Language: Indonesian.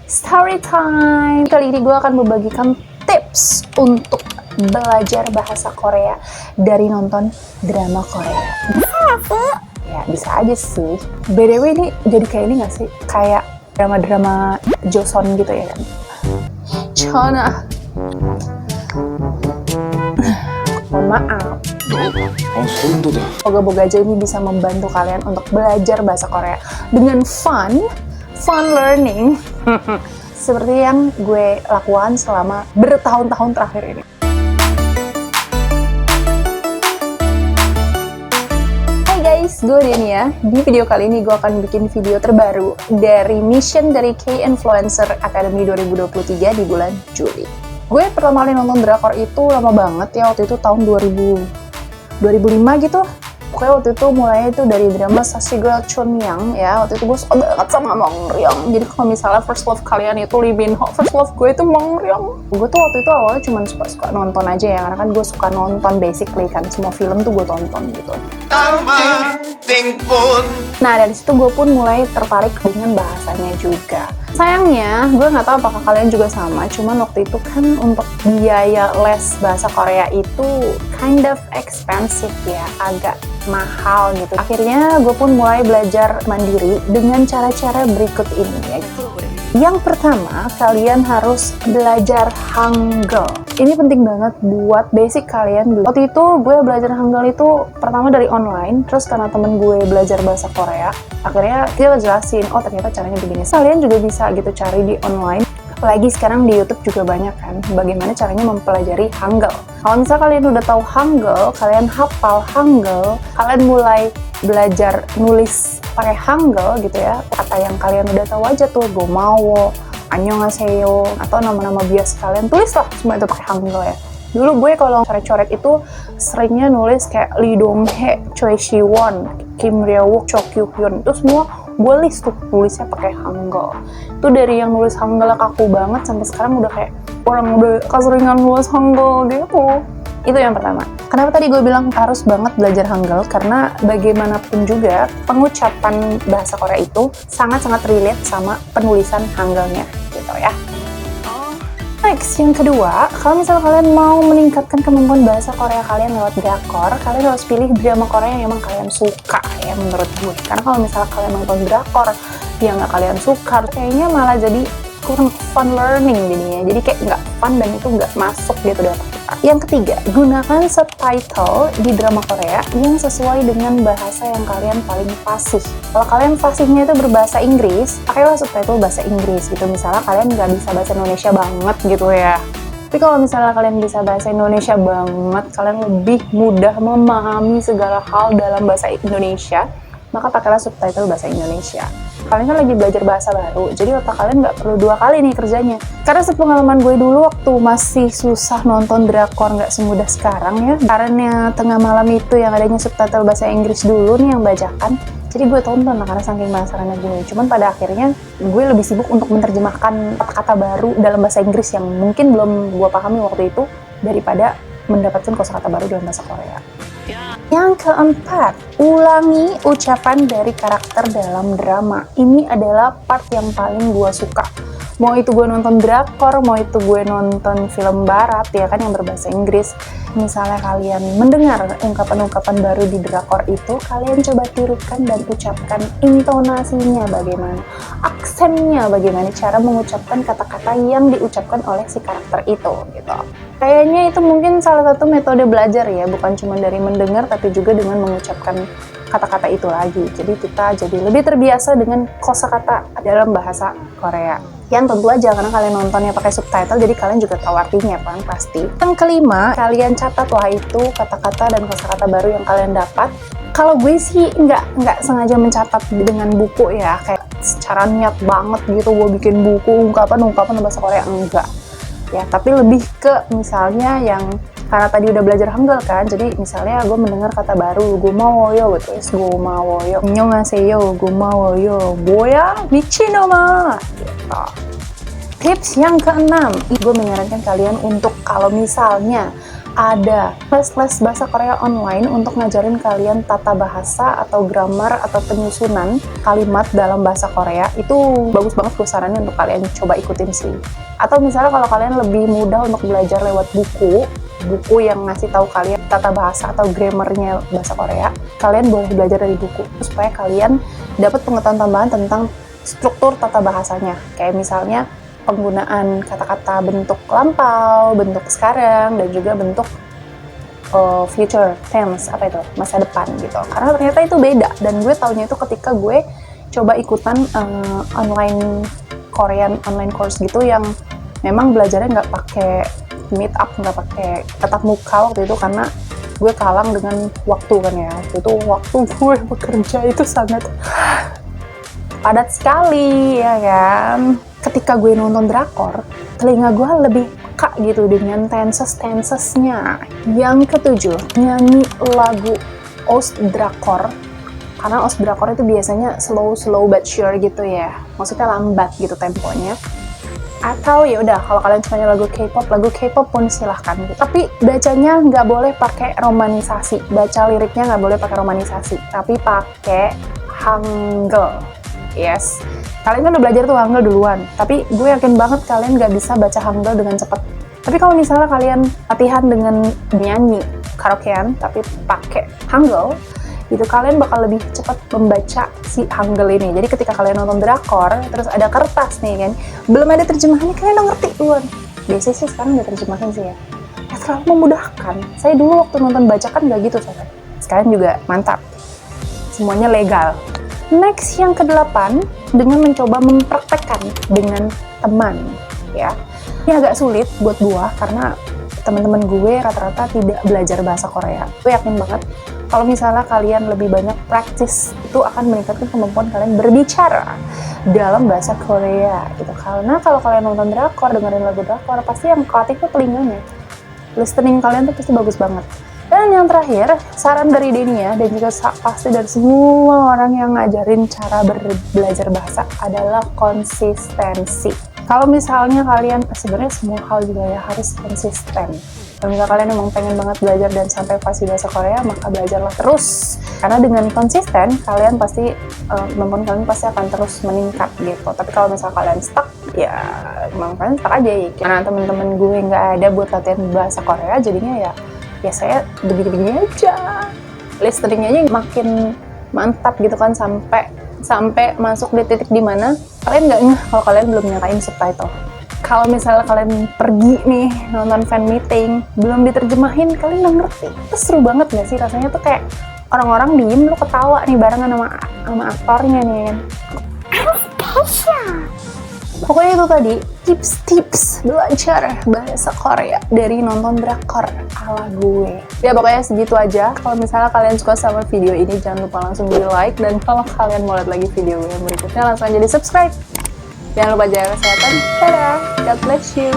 Story time. Kali ini gue akan membagikan tips untuk belajar bahasa Korea dari nonton drama Korea. Bisa gak sih? Ya bisa aja sih. BTW ini jadi kayak ini gak sih? Kayak drama-drama Joseon gitu ya kan? Chona. Mohon maaf. Moga-moga aja ini bisa membantu kalian untuk belajar bahasa Korea dengan fun learning seperti yang gue lakukan selama bertahun-tahun terakhir ini. Hai guys, gue Denia. Di video kali ini gue akan bikin video terbaru dari mission dari K-Influencer Academy 2023 di bulan Juli. Gue pertama kali nonton drakor itu lama banget ya, waktu itu tahun 2005 gitu. Pokoknya waktu itu mulainya itu dari drama Sassy Girl Chunhyang ya. Waktu itu gue suka banget sama Mong Ryong. Jadi kalau misalnya first love kalian itu Lee Min Ho, first love gue itu Mong Ryong. Gue tuh waktu itu awalnya cuma suka nonton aja ya, karena kan gue suka nonton basically kan, semua film tuh gue tonton gitu. Nah dari situ gue pun mulai tertarik dengan bahasanya juga. Sayangnya gue nggak tahu apakah kalian juga sama, cuman waktu itu kan untuk biaya les bahasa Korea itu kind of expensive ya, agak mahal gitu. Akhirnya gue pun mulai belajar mandiri dengan cara-cara berikut ini ya. Yang pertama, kalian harus belajar Hangul. Ini penting banget buat basic kalian. Waktu itu gue belajar Hangul itu pertama dari online, terus karena temen gue belajar bahasa Korea, akhirnya dia jelasin, oh ternyata caranya begini. Kalian juga bisa gitu cari di online. Apalagi sekarang di YouTube juga banyak kan, bagaimana caranya mempelajari Hangul. Kalau misalnya kalian udah tahu Hangul, kalian hafal Hangul, kalian mulai belajar nulis pakai Hangul gitu ya. Kata yang kalian udah tahu aja tuh, gomawo, annyeonghaseyo, atau nama-nama biasa kalian, tulislah semua itu pakai Hangul ya. Dulu gue kalau coret-coret itu seringnya nulis kayak Lee Dong-hae, Choi Si-won, Kim Ryo-wook, Cho Kyu-hyun, itu semua gue list tuh nulisnya pakai Hangul. Itu dari yang nulis Hangul kaku banget sampai sekarang udah kayak orang udah keseringan nulis Hangul gitu. Itu yang pertama. Kenapa tadi gue bilang harus banget belajar Hangul? Karena bagaimanapun juga pengucapan bahasa Korea itu sangat-sangat relate sama penulisan Hangulnya gitu ya. Next, yang kedua, kalau misalnya kalian mau meningkatkan kemampuan bahasa Korea kalian lewat drakor, kalian harus pilih drama Korea yang emang kalian suka ya menurut gue. Karena kalau misalnya kalian nonton drakor yang nggak kalian suka, kayaknya malah jadi kurang fun learning jadinya. Jadi kayak nggak fun dan itu nggak masuk gitu dalam kita. Yang ketiga, gunakan subtitle di drama Korea yang sesuai dengan bahasa yang kalian paling fasih. Kalau kalian fasihnya itu berbahasa Inggris, pakailah subtitle bahasa Inggris gitu. Misalnya kalian nggak bisa bahasa Indonesia banget gitu ya. Tapi kalau misalnya kalian bisa bahasa Indonesia banget, kalian lebih mudah memahami segala hal dalam bahasa Indonesia, maka pakailah subtitle bahasa Indonesia. Kalian kan lagi belajar bahasa baru, jadi otak kalian nggak perlu dua kali nih kerjanya. Karena sepengalaman gue dulu waktu masih susah nonton drakor, nggak semudah sekarang ya. Karena tengah malam itu yang adanya subtitle bahasa Inggris dulu nih yang bajakan, jadi gue tonton lah karena saking penasarannya gue. Cuman pada akhirnya gue lebih sibuk untuk menerjemahkan kata-kata baru dalam bahasa Inggris yang mungkin belum gue pahami waktu itu daripada mendapatkan kosakata baru dalam bahasa Korea. Yang keempat, ulangi ucapan dari karakter dalam drama. Ini adalah part yang paling gue suka. Mau itu gue nonton drakor, mau itu gue nonton film barat ya kan yang berbahasa Inggris. Misalnya kalian mendengar ungkapan-ungkapan baru di drakor itu, kalian coba tirukan dan ucapkan intonasinya bagaimana, aksennya bagaimana, cara mengucapkan kata-kata yang diucapkan oleh si karakter itu gitu. Kayaknya itu mungkin salah satu metode belajar ya, bukan cuma dari mendengar tapi juga dengan mengucapkan kata-kata itu lagi. Jadi kita jadi lebih terbiasa dengan kosakata dalam bahasa Korea. Yang tentu aja karena kalian nontonnya pakai subtitle, jadi kalian juga tahu artinya kan pasti. Yang kelima, kalian catatlah itu kata-kata dan kosakata baru yang kalian dapat. Kalau gue sih nggak sengaja mencatat dengan buku ya, kayak secara niat banget gitu gue bikin buku ungkapan bahasa Korea, enggak. Ya, tapi lebih ke misalnya yang karena tadi udah belajar Hangul kan, jadi misalnya gue mendengar kata baru, gomawoyo gitu, gomawoyo, annyeonghaseyo, gomawoyo, boya, michinoma gitu. Tips yang keenam, gue menyarankan kalian untuk kalau misalnya ada les-les bahasa Korea online untuk ngajarin kalian tata bahasa atau grammar atau penyusunan kalimat dalam bahasa Korea. Itu bagus banget, gue saranin untuk kalian coba ikutin sih. Atau misalnya kalau kalian lebih mudah untuk belajar lewat buku yang ngasih tahu kalian tata bahasa atau grammarnya bahasa Korea, kalian boleh belajar dari buku supaya kalian dapat pengetahuan tambahan tentang struktur tata bahasanya. Kayak misalnya penggunaan kata-kata bentuk lampau, bentuk sekarang, dan juga bentuk future tense, apa itu, masa depan gitu. Karena ternyata itu beda, dan gue taunya itu ketika gue coba ikutan online Korean online course gitu yang memang belajarnya nggak pakai meet up, nggak pakai tatap muka waktu itu, karena gue kalang dengan waktu kan ya. Waktu itu waktu gue bekerja itu sangat padat sekali ya kan. Ketika gue nonton drakor, telinga gue lebih peka gitu dengan tenses-tensesnya. Yang ketujuh, nyanyi lagu OST drakor. Karena OST drakor itu biasanya slow but sure gitu ya. Maksudnya lambat gitu temponya. Atau ya udah, kalau kalian sukanya lagu K-pop pun silahkan gitu. Tapi bacanya nggak boleh pakai romanisasi. Baca liriknya nggak boleh pakai romanisasi, tapi pakai Hangul. Yes, kalian kan udah belajar tuh Hangul duluan, tapi gue yakin banget kalian gak bisa baca Hangul dengan cepat. Tapi kalau misalnya kalian latihan dengan nyanyi karaokean tapi pakai Hangul, itu kalian bakal lebih cepat membaca si Hangul ini. Jadi ketika kalian nonton drakor, terus ada kertas nih kan, belum ada terjemahannya, kalian udah ngerti duluan. Biasanya sih sekarang udah terjemahan sih ya. Ya terlalu memudahkan. Saya dulu waktu nonton bacakan gak gitu soalnya. Sekarang juga mantap. Semuanya legal. Next, yang ke-8, dengan mencoba mempraktekkan dengan teman, ya. Ini agak sulit buat gue, karena teman-teman gue rata-rata tidak belajar bahasa Korea. Gue yakin banget, kalau misalnya kalian lebih banyak practice, itu akan meningkatkan kemampuan kalian berbicara dalam bahasa Korea, gitu. Karena kalau kalian nonton drakor, dengerin lagu drakor, pasti yang kelatih tuh telinganya. Listening kalian tuh pasti bagus banget. Dan yang terakhir, saran dari Denia dan juga pasti dari semua orang yang ngajarin cara belajar bahasa adalah konsistensi. Kalau misalnya kalian, sebenarnya semua hal juga ya harus konsisten. Kalau misalnya kalian emang pengen banget belajar dan sampai fasih bahasa Korea, maka belajarlah terus. Karena dengan konsisten, kalian pasti, kemampuan kalian pasti akan terus meningkat gitu. Tapi kalau misalnya kalian stuck, ya emang kalian stuck aja ya. Karena temen-temen gue nggak ada buat latihan bahasa Korea, jadinya ya saya begini-begini aja. Listeningnya aja makin mantap gitu kan, sampai masuk di titik dimana kalian nggak ngeh kalau kalian belum nyalain subtitle. Kalau misalnya kalian pergi nih nonton fan meeting, belum diterjemahin, kalian nggak ngerti. Itu seru banget nggak sih rasanya tuh, kayak orang-orang diem, lu ketawa nih barengan sama aktornya nih kan. Pokoknya itu tadi tips-tips belajar bahasa Korea dari nonton drakor ala gue. Ya pokoknya segitu aja. Kalau misalnya kalian suka sama video ini, jangan lupa langsung di like. Dan kalau kalian mau lihat lagi video yang berikutnya, langsung aja di subscribe. Jangan lupa jaga kesehatan. Dadah, God bless you.